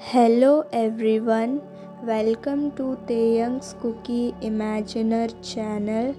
Hello everyone, welcome to Taeyang's cookie imaginer channel.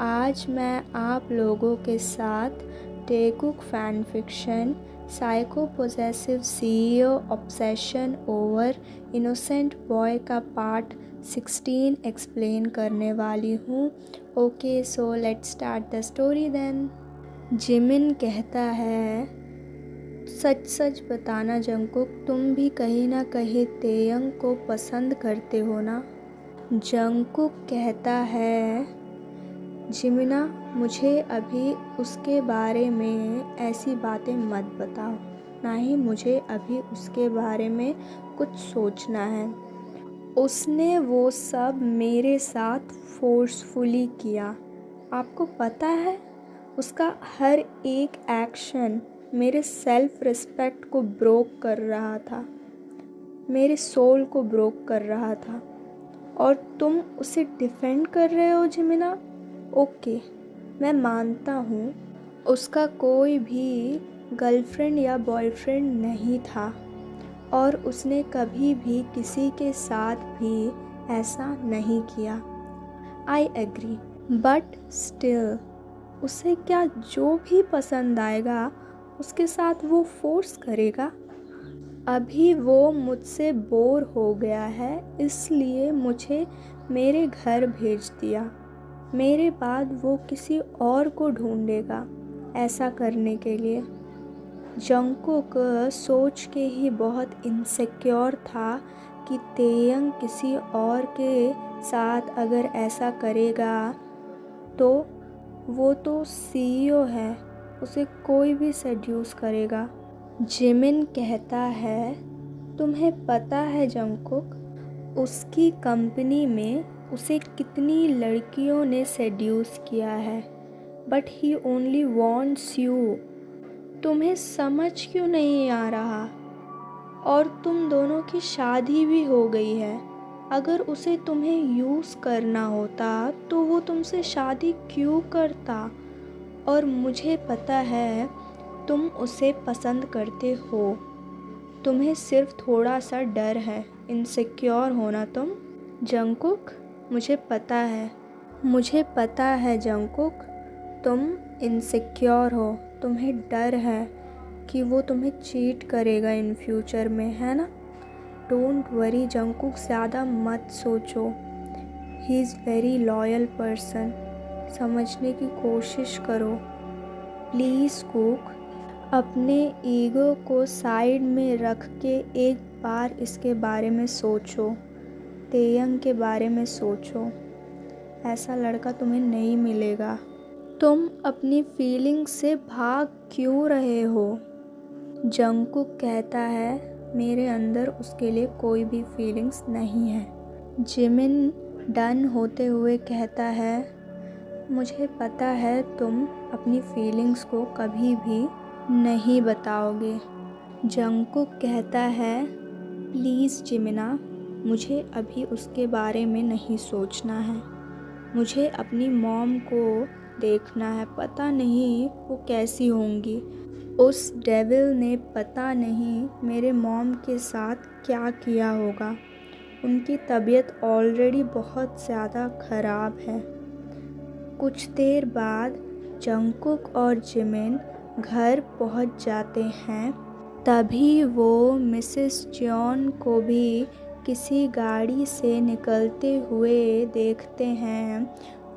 आज मैं आप लोगों के साथ Taekook fan fiction psycho possessive CEO obsession over innocent boy का पार्ट 16 एक्सप्लेन करने वाली हूँ। Okay, so let's start the story then. Jimin कहता है, सच सच बताना जंगकुक, तुम भी कहीं ना कहीं तेयंग को पसंद करते हो ना। जंगकुक कहता है, जिमिना, मुझे अभी उसके बारे में ऐसी बातें मत बताओ, ना ही मुझे अभी उसके बारे में कुछ सोचना है। उसने वो सब मेरे साथ फोर्सफुली किया। आपको पता है, उसका हर एक एक्शन मेरे सेल्फ रिस्पेक्ट को ब्रोक कर रहा था, मेरे सोल को ब्रोक कर रहा था, और तुम उसे डिफेंड कर रहे हो जिमिना। ओके, मैं मानता हूँ उसका कोई भी गर्लफ्रेंड या बॉयफ्रेंड नहीं था और उसने कभी भी किसी के साथ भी ऐसा नहीं किया। आई एग्री, बट स्टिल उसे क्या जो भी पसंद आएगा उसके साथ वो फोर्स करेगा? अभी वो मुझसे बोर हो गया है, इसलिए मुझे मेरे घर भेज दिया। मेरे बाद वो किसी और को ढूंढेगा ऐसा करने के लिए। जंगकुक सोच के ही बहुत इनसिक्योर था कि तेयंग किसी और के साथ अगर ऐसा करेगा तो वो तो सीईओ है, उसे कोई भी सेड्यूस करेगा। जिमिन कहता है, तुम्हें पता है जंगकुक, उसकी कंपनी में उसे कितनी लड़कियों ने सेड्यूस किया है, but he only wants you. तुम्हें समझ क्यों नहीं आ रहा? और तुम दोनों की शादी भी हो गई है। अगर उसे तुम्हें यूज़ करना होता तो वो तुमसे शादी क्यों करता? और मुझे पता है तुम उसे पसंद करते हो, तुम्हें सिर्फ थोड़ा सा डर है, इनसिक्योर होना तुम। जंगकुक, मुझे पता है जंगकुक, तुम इनसिक्योर हो, तुम्हें डर है कि वो तुम्हें चीट करेगा इन फ्यूचर में, है ना? डोंट वरी जंगकुक, ज़्यादा मत सोचो। He is very loyal person. समझने की कोशिश करो प्लीज़ कुक। अपने ईगो को साइड में रख के एक बार इसके बारे में सोचो, तेयंग के बारे में सोचो। ऐसा लड़का तुम्हें नहीं मिलेगा। तुम अपनी फीलिंग्स से भाग क्यों रहे हो? जंगकुक कहता है, मेरे अंदर उसके लिए कोई भी फीलिंग्स नहीं है। जिमिन डन होते हुए कहता है, मुझे पता है तुम अपनी फीलिंग्स को कभी भी नहीं बताओगे। जंगकुक कहता है, प्लीज़ जिमिना, मुझे अभी उसके बारे में नहीं सोचना है। मुझे अपनी मॉम को देखना है, पता नहीं वो कैसी होंगी। उस डेविल ने पता नहीं मेरे मॉम के साथ क्या किया होगा। उनकी तबीयत ऑलरेडी बहुत ज़्यादा ख़राब है। कुछ देर बाद जंगकुक और जिमिन घर पहुंच जाते हैं। तभी वो मिसेस जॉन को भी किसी गाड़ी से निकलते हुए देखते हैं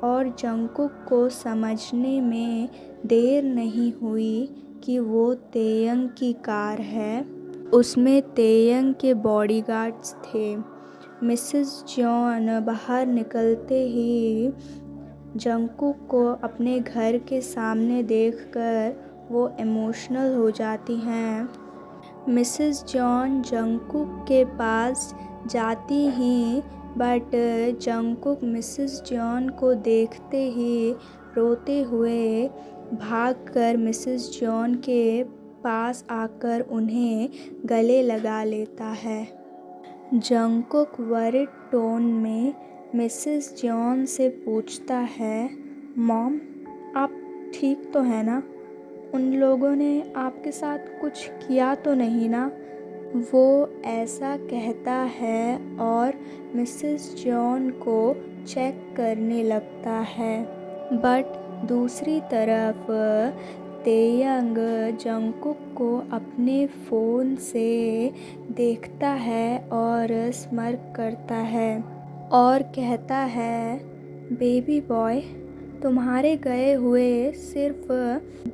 और जंगकुक को समझने में देर नहीं हुई कि वो तेयंग की कार है। उसमें तेयंग के बॉडीगार्ड्स थे। मिसेस जॉन बाहर निकलते ही जंगकुक को अपने घर के सामने देखकर वो इमोशनल हो जाती हैं। मिसेस जॉन जंगकुक के पास जाती ही बट जंगकुक मिसेस जॉन को देखते ही रोते हुए भागकर मिसेस जॉन के पास आकर उन्हें गले लगा लेता है। जंगकुक वरिड टोन में मिसेस जॉन से पूछता है, मॉम, आप ठीक तो है ना? उन लोगों ने आपके साथ कुछ किया तो नहीं ना? वो ऐसा कहता है और मिसेस जॉन को चेक करने लगता है। बट दूसरी तरफ तेयंग जंगकुक को अपने फ़ोन से देखता है और स्मर्क करता है और कहता है, बेबी बॉय, तुम्हारे गए हुए सिर्फ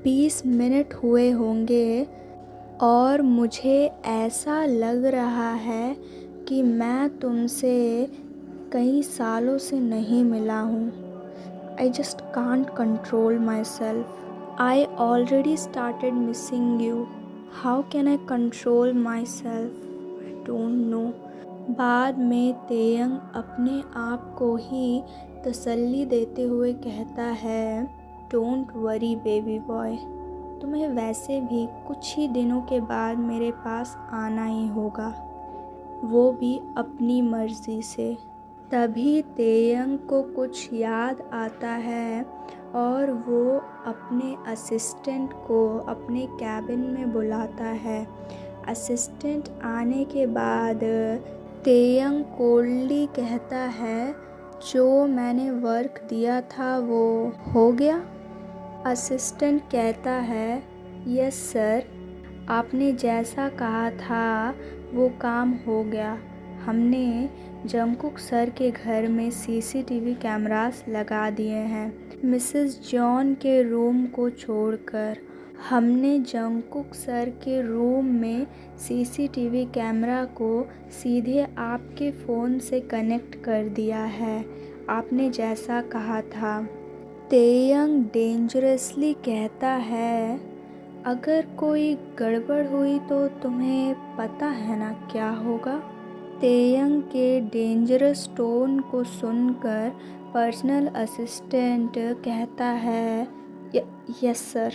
20 मिनट हुए होंगे और मुझे ऐसा लग रहा है कि मैं तुमसे कई सालों से नहीं मिला हूँ। I just can't control myself. I already started missing you. How can I control myself? I don't know. बाद में तेयंग अपने आप को ही तसल्ली देते हुए कहता है, डोंट वरी बेबी बॉय, तुम्हें वैसे भी कुछ ही दिनों के बाद मेरे पास आना ही होगा, वो भी अपनी मर्ज़ी से। तभी तेयंग को कुछ याद आता है और वो अपने असिस्टेंट को अपने कैबिन में बुलाता है। असिस्टेंट आने के बाद तेयंग कोल्डली कहता है, जो मैंने वर्क दिया था वो हो गया? असिस्टेंट कहता है, यस सर, आपने जैसा कहा था वो काम हो गया। हमने जंगकुक सर के घर में सीसीटीवी कैमरास लगा दिए हैं, मिसेस जॉन के रूम को छोड़कर। हमने जंगकुक सर के रूम में सीसीटीवी कैमरा को सीधे आपके फ़ोन से कनेक्ट कर दिया है, आपने जैसा कहा था। तेयंग डेंजरसली कहता है, अगर कोई गड़बड़ हुई तो तुम्हें पता है ना क्या होगा? तेयंग के डेंजरस टोन को सुनकर पर्सनल असिस्टेंट कहता है, यस सर,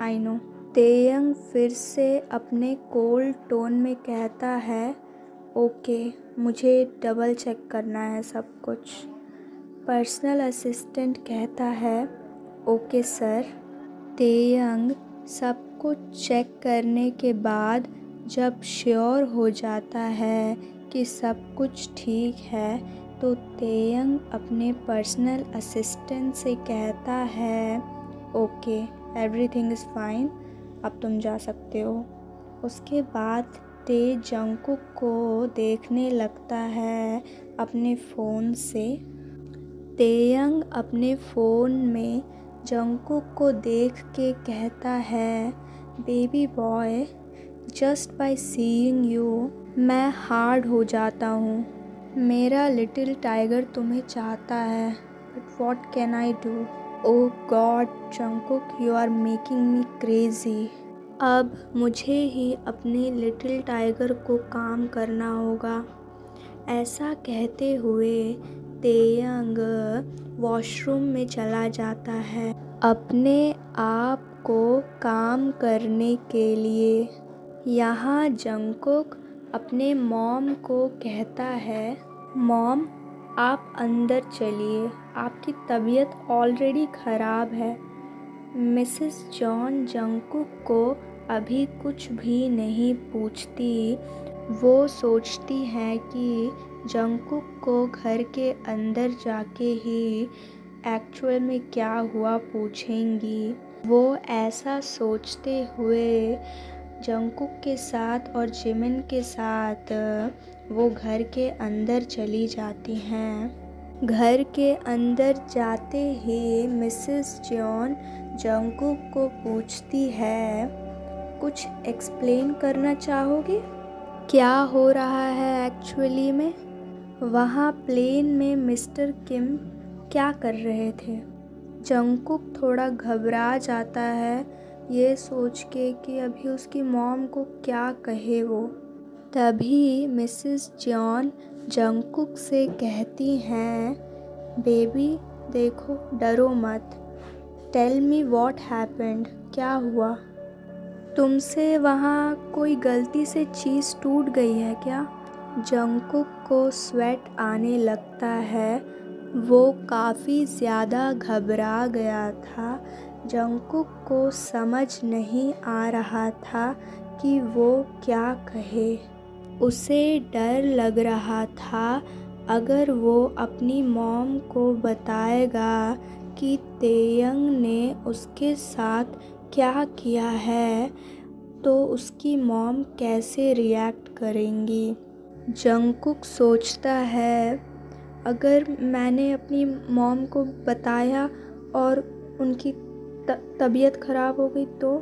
आई नो। तेयंग फिर से अपने कोल्ड टोन में कहता है, ओके, मुझे डबल चेक करना है सब कुछ। पर्सनल असिस्टेंट कहता है, ओके सर। तेयंग सब कुछ चेक करने के बाद जब श्योर हो जाता है कि सब कुछ ठीक है तो तेयंग अपने पर्सनल असिस्टेंट से कहता है, ओके, एवरीथिंग इज़ फाइन, अब तुम जा सकते हो। उसके बाद ते जंगकुक को देखने लगता है अपने फ़ोन से। तेयंग अपने फ़ोन में जंगकुक को देख के कहता है, baby boy, just by seeing you मैं हार्ड हो जाता हूँ। मेरा लिटिल टाइगर तुम्हें चाहता है, but what can I do? Oh God Jungkook, you are making me crazy. अब मुझे ही अपने लिटिल टाइगर को काम करना होगा। ऐसा कहते हुए तेयंग वॉशरूम में चला जाता है अपने आप को काम करने के लिए। यहाँ जंगकुक अपने मॉम को कहता है, मॉम, आप अंदर चलिए, आपकी तबीयत ऑलरेडी ख़राब है। मिसेस जॉन जंगकुक को अभी कुछ भी नहीं पूछती। वो सोचती है कि जंगकुक को घर के अंदर जाके ही एक्चुअल में क्या हुआ पूछेंगी। वो ऐसा सोचते हुए जंगकुक के साथ और जिमिन के साथ वो घर के अंदर चली जाती हैं। घर के अंदर जाते ही मिसेस जॉन जंगकुक को पूछती है, कुछ एक्सप्लेन करना चाहोगे? क्या हो रहा है एक्चुअली में? वहाँ प्लेन में मिस्टर किम क्या कर रहे थे? जंगकुक थोड़ा घबरा जाता है ये सोच के कि अभी उसकी मॉम को क्या कहे वो। तभी मिसेस जॉन जंगकुक से कहती हैं, बेबी देखो, डरो मत, टेल मी व्हाट हैपेंड, क्या हुआ? तुमसे वहाँ कोई गलती से चीज़ टूट गई है क्या? जंगकुक को स्वेट आने लगता है। वो काफ़ी ज़्यादा घबरा गया था। जंगकुक को समझ नहीं आ रहा था कि वो क्या कहे। उसे डर लग रहा था अगर वो अपनी मॉम को बताएगा कि तेयंग ने उसके साथ क्या किया है तो उसकी मॉम कैसे रिएक्ट करेंगी। जंगकुक सोचता है अगर मैंने अपनी मॉम को बताया और उनकी तबीयत ख़राब हो गई तो।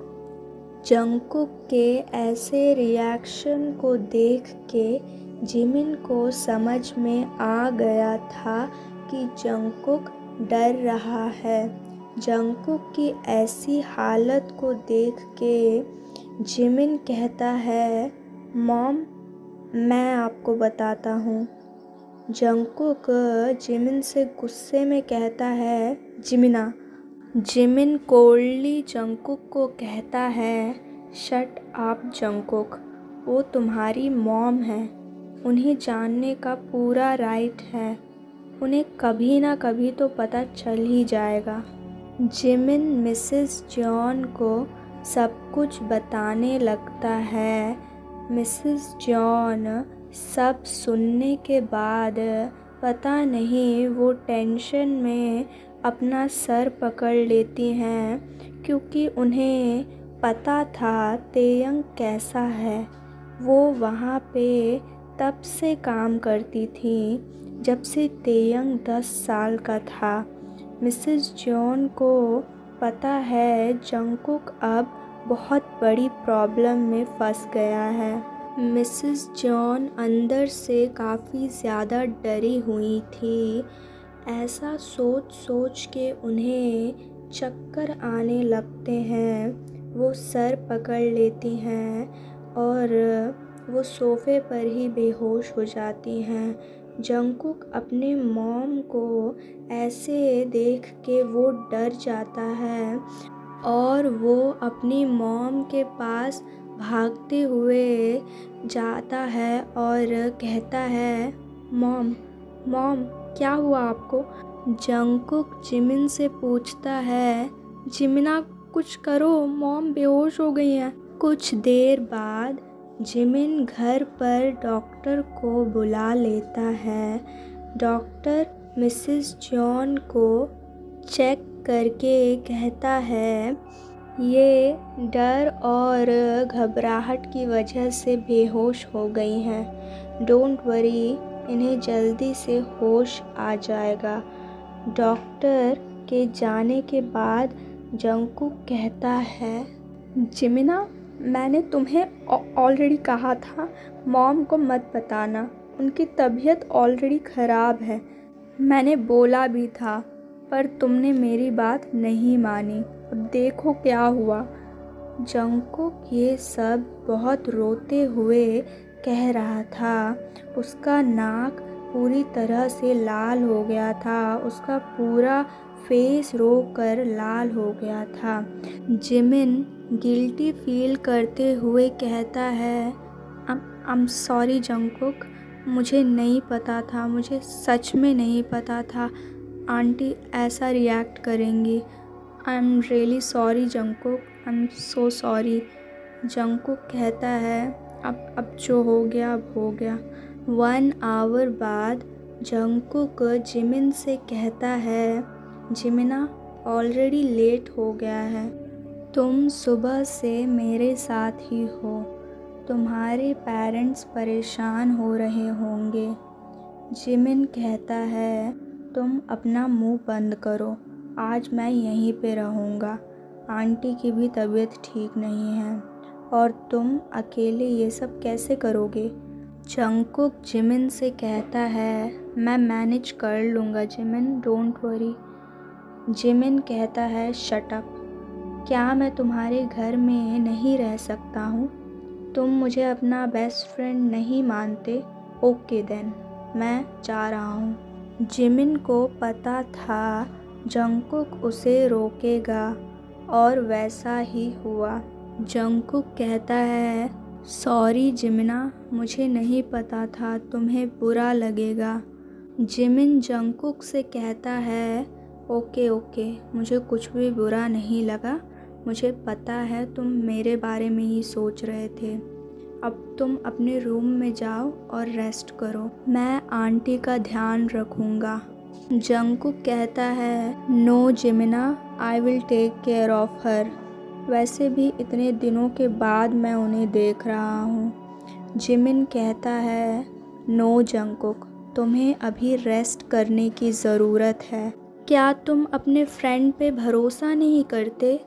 जंगकुक के ऐसे रिएक्शन को देख के जिमिन को समझ में आ गया था कि जंगकुक डर रहा है। जंगकुक की ऐसी हालत को देख के जिमिन कहता है, मॉम मैं आपको बताता हूँ। जंगकुक जिमिन से गुस्से में कहता है, जिमिना। जिमिन कोल्डली जंगकुक को कहता है, शट अप जंगकुक, वो तुम्हारी मॉम है, उन्हें जानने का पूरा राइट है, उन्हें कभी ना कभी तो पता चल ही जाएगा। जिमिन मिसेस जॉन को सब कुछ बताने लगता है। मिसेस जॉन सब सुनने के बाद पता नहीं वो टेंशन में अपना सर पकड़ लेती हैं क्योंकि उन्हें पता था तेयंग कैसा है। वो वहाँ पे तब से काम करती थी जब से तेयंग 10 साल का था। मिसेस जॉन को पता है जंगकुक अब बहुत बड़ी प्रॉब्लम में फंस गया है। मिसेस जॉन अंदर से काफ़ी ज़्यादा डरी हुई थी। ऐसा सोच सोच के उन्हें चक्कर आने लगते हैं। वो सर पकड़ लेती हैं और वो सोफ़े पर ही बेहोश हो जाती हैं। जंगकुक अपने मॉम को ऐसे देख के वो डर जाता है और वो अपनी मॉम के पास भागते हुए जाता है और कहता है, मॉम मॉम क्या हुआ आपको। जंगकुक जिमिन से पूछता है, जिमिना कुछ करो, मॉम बेहोश हो गई हैं। कुछ देर बाद जिमिन घर पर डॉक्टर को बुला लेता है। डॉक्टर मिसेस जॉन को चेक करके कहता है, ये डर और घबराहट की वजह से बेहोश हो गई हैं। डोंट वरी, इन्हें जल्दी से होश आ जाएगा। डॉक्टर के जाने के बाद जंगकुक कहता है, जिमिना मैंने तुम्हें ऑलरेडी कहा था मॉम को मत बताना, उनकी तबीयत ऑलरेडी ख़राब है। मैंने बोला भी था पर तुमने मेरी बात नहीं मानी, अब देखो क्या हुआ। जंगकुक ये सब बहुत रोते हुए कह रहा था। उसका नाक पूरी तरह से लाल हो गया था, उसका पूरा फेस रो कर लाल हो गया था। जिमिन गिल्टी फील करते हुए कहता है, आई एम सॉरी जंगकुक, मुझे नहीं पता था, मुझे सच में नहीं पता था आंटी ऐसा रिएक्ट करेंगी। I am really sorry Jungkook, I am so sorry. Jungkook कहता है, अब जो हो गया अब हो गया। 1 आवर बाद जंगकुक जिमिन से कहता है, जिमिना ऑलरेडी लेट हो गया है, तुम सुबह से मेरे साथ ही हो, तुम्हारे पेरेंट्स परेशान हो रहे होंगे। जिमिन कहता है, तुम अपना मुंह बंद करो, आज मैं यहीं पे रहूँगा, आंटी की भी तबीयत ठीक नहीं है और तुम अकेले ये सब कैसे करोगे। जंगकुक जिमिन से कहता है, मैं मैनेज कर लूँगा जिमिन, डोंट वरी। जिमिन कहता है, शट अप, क्या मैं तुम्हारे घर में नहीं रह सकता हूँ, तुम मुझे अपना बेस्ट फ्रेंड नहीं मानते, ओके देन मैं जा रहा हूँ। जिमिन को पता था जंगकुक उसे रोकेगा और वैसा ही हुआ। जंगकुक कहता है, सॉरी जिमिना, मुझे नहीं पता था तुम्हें बुरा लगेगा। जिमिन जंगकुक से कहता है, ओके ओके, मुझे कुछ भी बुरा नहीं लगा, मुझे पता है तुम मेरे बारे में ही सोच रहे थे। अब तुम अपने रूम में जाओ और रेस्ट करो, मैं आंटी का ध्यान रखूँगा। जंगकुक कहता है, no Jimina, I will take care of her. वैसे भी इतने दिनों के बाद मैं उन्हें देख रहा हूँ। जिमिन कहता है, नो जंगकुक, तुम्हें अभी रेस्ट करने की ज़रूरत है। क्या तुम अपने फ्रेंड पे भरोसा नहीं करते?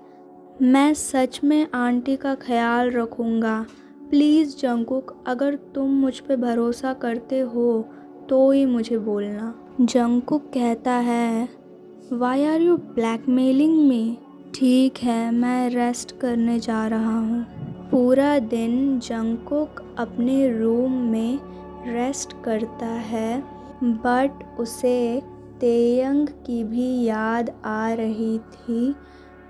मैं सच में आंटी का ख्याल रखूँगा। प्लीज़ जंगकुक, अगर तुम मुझ पे भरोसा करते हो तो ही मुझे बोलना। जंगकुक कहता है, वाई आर यू ब्लैकमेलिंग मी? ठीक है, मैं रेस्ट करने जा रहा हूँ। पूरा दिन जंगकुक अपने रूम में रेस्ट करता है, बट उसे तेयंग की भी याद आ रही थी।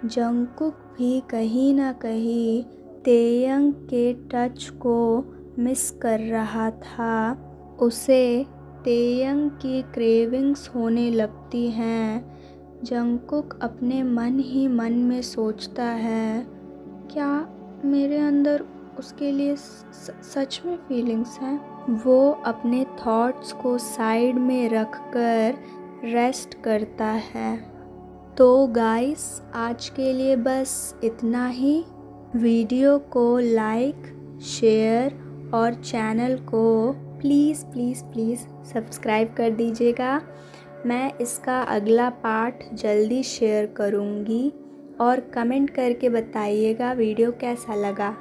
जंगकुक भी कहीं ना कहीं तेयंग के टच को मिस कर रहा था। उसे तेयंग की क्रेविंग्स होने लगती हैं। जंगकुक अपने मन ही मन में सोचता है, क्या मेरे अंदर उसके लिए सच में फीलिंग्स हैं? वो अपने थॉट्स को साइड में रखकर रेस्ट करता है। तो गाइस, आज के लिए बस इतना ही। वीडियो को लाइक, शेयर और चैनल को प्लीज़ प्लीज़ प्लीज़ सब्सक्राइब कर दीजिएगा। मैं इसका अगला पार्ट जल्दी शेयर करूँगी और कमेंट करके बताइएगा वीडियो कैसा लगा।